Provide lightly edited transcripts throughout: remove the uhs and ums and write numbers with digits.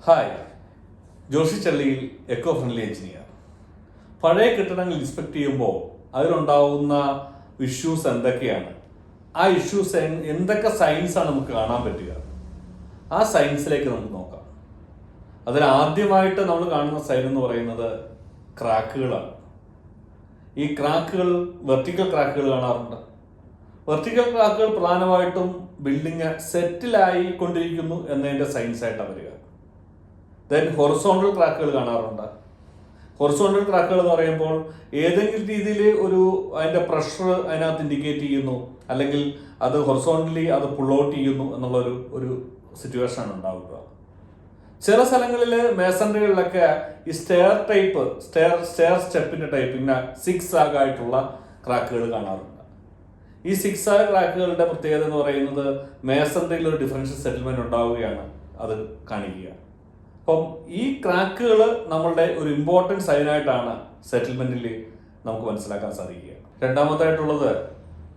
Hi, Joshi ചള്ളിയിൽ eco friendly engineer. പഴയ കെട്ടിടങ്ങൾ inspect ചെയ്യുമ്പോൾ അതിലുണ്ടാവുന്ന ഇഷ്യൂസ് എന്തൊക്കെയാണ്, ആ ഇഷ്യൂസ് എന്തൊക്കെ സയൻസാണ് നമുക്ക് കാണാൻ പറ്റുക, ആ സയൻസിലേക്ക് നമുക്ക് നോക്കാം. അതിൽ ആദ്യമായിട്ട് നമ്മൾ കാണുന്ന സൈൻ എന്ന് പറയുന്നത് ക്രാക്കുകളാണ്. ഈ ക്രാക്കുകൾ വെർട്ടിക്കൽ ക്രാക്കുകൾ കാണാറുണ്ട്. വെർട്ടിക്കൽ ക്രാക്കുകൾ പ്രധാനമായിട്ടും ബിൽഡിങ് സെറ്റിലായി കൊണ്ടിരിക്കുന്നു എന്നതിൻ്റെ സയൻസായിട്ടാണ് വരിക. ദെൻ ഹൊറിസോണ്ടൽ ക്രാക്കുകൾ കാണാറുണ്ട്. ഹൊറിസോണ്ടൽ ക്രാക്കുകൾ എന്ന് പറയുമ്പോൾ ഏതെങ്കിലും രീതിയിൽ അതിൻ്റെ പ്രഷർ അതിനകത്ത് ഇൻഡിക്കേറ്റ് ചെയ്യുന്നു, അല്ലെങ്കിൽ അത് ഹൊറിസോണ്ടലി അത് പുൾ ഔട്ട് ചെയ്യുന്നു ഒരു സിറ്റുവേഷനാണ് ഉണ്ടാവുക. ചില സ്ഥലങ്ങളിൽ മേസണറികളിലൊക്കെ ഈ സ്റ്റെയർ സ്റ്റെപ്പിൻ്റെ ടൈപ്പ് ഇങ്ങനെ സിക്സ് ആയിട്ടുള്ള ക്രാക്കുകൾ കാണാറുണ്ട്. ഈ സിക്സ് ആഗ് ക്രാക്കുകളുടെ പ്രത്യേകത എന്ന് പറയുന്നത് മേസണറിയിൽ ഒരു ഡിഫറൻഷ്യൽ സെറ്റിൽമെന്റ് ഉണ്ടാവുകയാണ് അത് കാണിക്കുക. അപ്പം ഈ ക്രാക്കുകൾ നമ്മളുടെ ഒരു ഇമ്പോർട്ടൻറ്റ് സൈനായിട്ടാണ് സെറ്റിൽമെന്റിൽ നമുക്ക് മനസ്സിലാക്കാൻ സാധിക്കുക. രണ്ടാമതായിട്ടുള്ളത്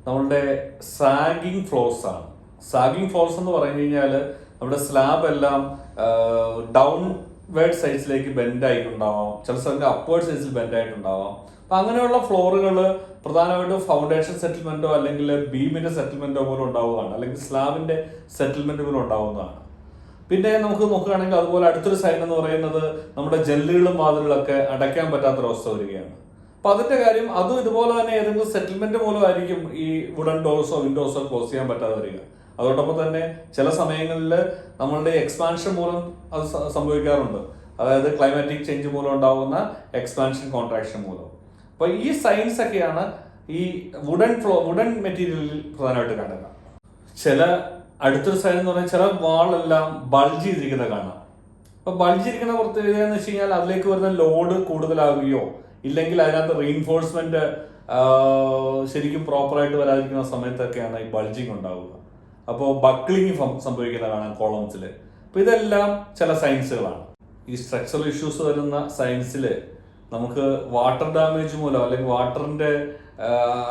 നമ്മളുടെ സാഗിങ് ഫ്ലോർസ് ആണ്. സാഗിങ് ഫ്ലോർസ് എന്ന് പറഞ്ഞു കഴിഞ്ഞാൽ നമ്മുടെ സ്ലാബ് എല്ലാം ഡൗൺ വേർഡ് സൈസിലേക്ക് ബെൻഡ് ആയിട്ടുണ്ടാവാം, ചില സ്ഥലത്ത് അപ്വേർഡ് സൈസിൽ ബെൻഡ് ആയിട്ടുണ്ടാവാം. അപ്പം അങ്ങനെയുള്ള ഫ്ലോറുകൾ പ്രധാനമായിട്ടും ഫൗണ്ടേഷൻ സെറ്റിൽമെന്റോ അല്ലെങ്കിൽ ബീമിന്റെ സെറ്റിൽമെന്റോ പോലും ഉണ്ടാവുകയാണ്, അല്ലെങ്കിൽ സ്ലാബിന്റെ സെറ്റിൽമെന്റ് പോലും ഉണ്ടാവുന്നതാണ്. പിന്നെ നമുക്ക് നോക്കുകയാണെങ്കിൽ അതുപോലെ അടുത്തൊരു സൈൻ എന്ന് പറയുന്നത് നമ്മുടെ ജനലുകളും വാതിലുകളൊക്കെ അടയ്ക്കാൻ പറ്റാത്തൊരവസ്ഥ വരികയാണ്. അപ്പൊ അതിന്റെ കാര്യം അതും ഇതുപോലെ തന്നെ ഏതെങ്കിലും സെറ്റിൽമെന്റ് മൂലമായിരിക്കും ഈ വുഡൻ ഡോർസോ വിൻഡോസോ ക്ലോസ് ചെയ്യാൻ പറ്റാതെ വരിക. അതോടൊപ്പം തന്നെ ചില സമയങ്ങളിൽ നമ്മളുടെ എക്സ്പാൻഷൻ മൂലം അത് സംഭവിക്കാറുണ്ട്. അതായത് ക്ലൈമാറ്റിക് ചേഞ്ച് മൂലം ഉണ്ടാകുന്ന എക്സ്പാൻഷൻ കോൺട്രാക്ഷൻ മൂലം. അപ്പൊ ഈ സയൻസ് ഒക്കെയാണ് ഈ വുഡൻ മെറ്റീരിയലിൽ പ്രധാനമായിട്ട് കാണുക. അടുത്തൊരു സൈൻ എന്ന് പറഞ്ഞാൽ ചില വാളെല്ലാം ബൾജ് ചെയ്തിരിക്കുന്നത് കാണാം. അപ്പൊ ബൾജ് ചെയ്തിരിക്കുന്ന പ്രത്യേകത എന്ന് വെച്ച് കഴിഞ്ഞാൽ അതിലേക്ക് വരുന്ന ലോഡ് കൂടുതലാവുകയോ ഇല്ലെങ്കിൽ അതിനകത്ത് റീഇൻഫോഴ്സ്മെന്റ് ശരിക്കും പ്രോപ്പറായിട്ട് വരാതിരിക്കുന്ന സമയത്തൊക്കെയാണ് ഈ ബൾജിങ് ഉണ്ടാവുക. അപ്പോൾ ബക്ലിങ് സംഭവിക്കുന്നത് കാണാം കോളംസിൽ. അപ്പൊ ഇതെല്ലാം ചില സയൻസുകളാണ്. ഈ സ്ട്രക്ചറൽ ഇഷ്യൂസ് വരുന്ന സയൻസിൽ നമുക്ക് വാട്ടർ ഡാമേജ് മൂലം അല്ലെങ്കിൽ വാട്ടറിന്റെ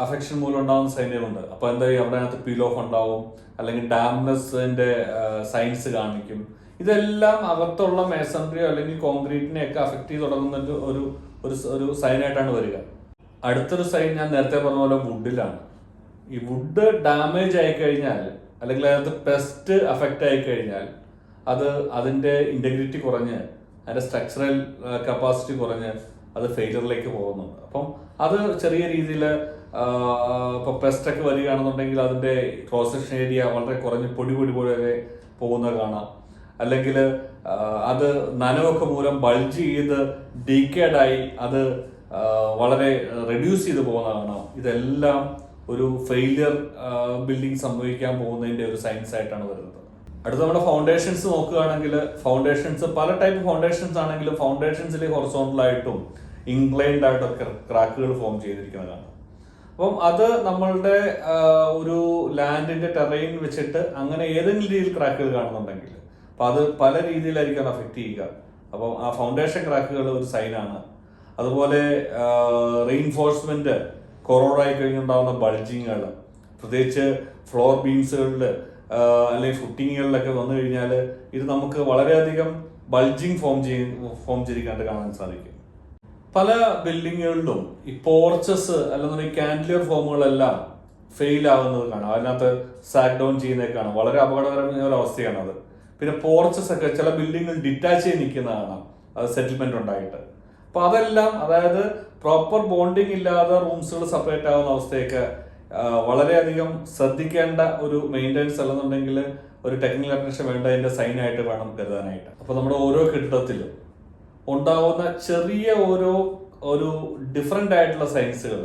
അഫക്ഷൻ മൂലം ഉണ്ടാകുന്ന സൈനുകളുണ്ട്. അപ്പൊ എന്താ അവിടെ അതിനകത്ത് പീൽ ഓഫ് ഉണ്ടാവും, അല്ലെങ്കിൽ ഡാംനെസിന്റെ സൈൻസ് കാണിക്കും. ഇതെല്ലാം അകത്തുള്ള മേസണറിയോ അല്ലെങ്കിൽ കോൺക്രീറ്റിനെ ഒക്കെ അഫക്ട് ചെയ്ത് തുടങ്ങുന്ന ഒരു സൈനായിട്ടാണ് വരിക. അടുത്തൊരു സൈൻ ഞാൻ നേരത്തെ പറഞ്ഞ പോലെ വുഡിലാണ്. ഈ വുഡ് ഡാമേജ് ആയി കഴിഞ്ഞാൽ അല്ലെങ്കിൽ അതിനകത്ത് പെസ്റ്റ് അഫക്റ്റ് ആയി കഴിഞ്ഞാൽ അതിന്റെ ഇന്റഗ്രിറ്റി കുറഞ്ഞ് അതിന്റെ സ്ട്രക്ചറൽ കപ്പാസിറ്റി കുറഞ്ഞ് അത് ഫെയിലിയറിലേക്ക് പോകുന്നുണ്ട്. അപ്പം അത് ചെറിയ രീതിയിൽ ഇപ്പൊ പെസ്റ്റ് ഒക്കെ വരികയാണെന്നുണ്ടെങ്കിൽ അതിന്റെ ക്രോസ് സെക്ഷൻ ഏരിയ വളരെ കുറഞ്ഞ് പൊടി വരെ പോകുന്നത് കാണാം. അല്ലെങ്കിൽ അത് നനവൊക്കെ മൂലം ബൾജ് ചെയ്ത് ഡീക്കേഡായി അത് വളരെ റെഡ്യൂസ് ചെയ്ത് പോകുന്നത് കാണാം. ഇതെല്ലാം ഒരു ഫെയിലിയർ ബിൽഡിംഗ് സംഭവിക്കാൻ പോകുന്നതിന്റെ ഒരു സയൻസ് ആയിട്ടാണ് വരുന്നത്. അടുത്ത നമ്മുടെ ഫൗണ്ടേഷൻസ് നോക്കുകയാണെങ്കിൽ ഫൗണ്ടേഷൻസ് പല ടൈപ്പ് ഫൗണ്ടേഷൻസ് ആണെങ്കിലും ഫൗണ്ടേഷൻസിൽ ഹൊറിസോണ്ടലായിട്ടും ഇൻക്ലൈൻഡ് ആയിട്ടൊക്കെ ക്രാക്കുകൾ ഫോം ചെയ്തിരിക്കുന്നതാണ്. അപ്പം അത് നമ്മളുടെ ഒരു ലാൻഡിന്റെ ടെറൈൻ വെച്ചിട്ട് അങ്ങനെ ഏതെങ്കിലും രീതിയിൽ ക്രാക്കുകൾ കാണുന്നുണ്ടെങ്കിൽ അപ്പം അത് പല രീതിയിലായിരിക്കും അഫക്റ്റ് ചെയ്യുക. അപ്പം ആ ഫൗണ്ടേഷൻ ക്രാക്കുകൾ ഒരു സൈനാണ്. അതുപോലെ റീഇൻഫോഴ്സ്മെന്റ് കൊറോഡായി കഴിഞ്ഞുണ്ടാകുന്ന ബൾജിങ്ങുകൾ, പ്രത്യേകിച്ച് ഫ്ലോർ ബീംസുകളിൽ അല്ലെങ്കിൽ ഫുട്ടിങ്ങുകളിലൊക്കെ വന്നു കഴിഞ്ഞാൽ ഇത് നമുക്ക് വളരെയധികം ബൾജിങ് ഫോം ചെയ്തിരിക്കാനായിട്ട് കാണാൻ സാധിക്കും. പല ബിൽഡിങ്ങുകളിലും ഈ പോർച്ചസ് അല്ലെന്നുണ്ടെങ്കിൽ കാൻഡിലിയർ ഫോമുകളെല്ലാം ഫെയിൽ ആകുന്നത് കാണാം. അതിനകത്ത് സാക്ക് ഡൗൺ ചെയ്യുന്നതൊക്കെ കാണാം. വളരെ അപകടകരമായ ഒരു അവസ്ഥയാണ് അത്. പിന്നെ പോർച്ചസ് ഒക്കെ ചില ബിൽഡിങ്ങുകൾ ഡിറ്റാച്ച് ചെയ്ത് നിൽക്കുന്ന കാണാം, അത് സെറ്റിൽമെന്റ് ഉണ്ടായിട്ട്. അപ്പൊ അതെല്ലാം അതായത് പ്രോപ്പർ ബോണ്ടിങ് ഇല്ലാതെ റൂംസുകൾ സെപ്പറേറ്റ് ആവുന്ന അവസ്ഥയൊക്കെ വളരെയധികം ശ്രദ്ധിക്കേണ്ട ഒരു മെയിൻ്റെനൻസ് അല്ലെന്നുണ്ടെങ്കിൽ ഒരു ടെക്നിക്കൽ അറ്റൻഷൻ വേണ്ടതിന്റെ സൈനായിട്ട് വേണം കരുതാനായിട്ട്. അപ്പൊ നമ്മുടെ ഓരോ കെട്ടിടത്തിലും ഉണ്ടാവുന്ന ചെറിയ ഒരു ഡിഫറെൻ്റ് ആയിട്ടുള്ള സയൻസുകൾ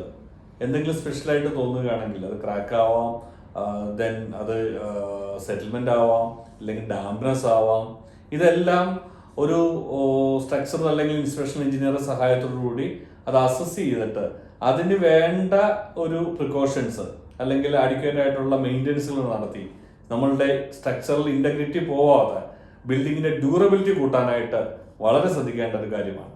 എന്തെങ്കിലും സ്പെഷ്യലായിട്ട് തോന്നുകയാണെങ്കിൽ അത് ക്രാക്ക് ആവാം, ദെൻ അത് സെറ്റിൽമെന്റ് ആവാം, അല്ലെങ്കിൽ ഡാംപ്നെസ് ആവാം. ഇതെല്ലാം ഒരു സ്ട്രക്ചർ അല്ലെങ്കിൽ ഇൻസ്പെക്ഷൻ എഞ്ചിനീയറുടെ സഹായത്തോടുകൂടി അത് അസസ് ചെയ്തിട്ട് അതിന് വേണ്ട ഒരു പ്രിക്കോഷൻസ് അല്ലെങ്കിൽ അഡിക്വേറ്റ് ആയിട്ടുള്ള മെയിൻ്റെനൻസുകൾ നടത്തി നമ്മളുടെ സ്ട്രക്ചറൽ ഇന്റഗ്രിറ്റി പോവാതെ ബിൽഡിങ്ങിന്റെ ഡ്യൂറബിലിറ്റി കൂട്ടാനായിട്ട് വളരെ ശ്രദ്ധിക്കേണ്ട ഒരു കാര്യമാണ്.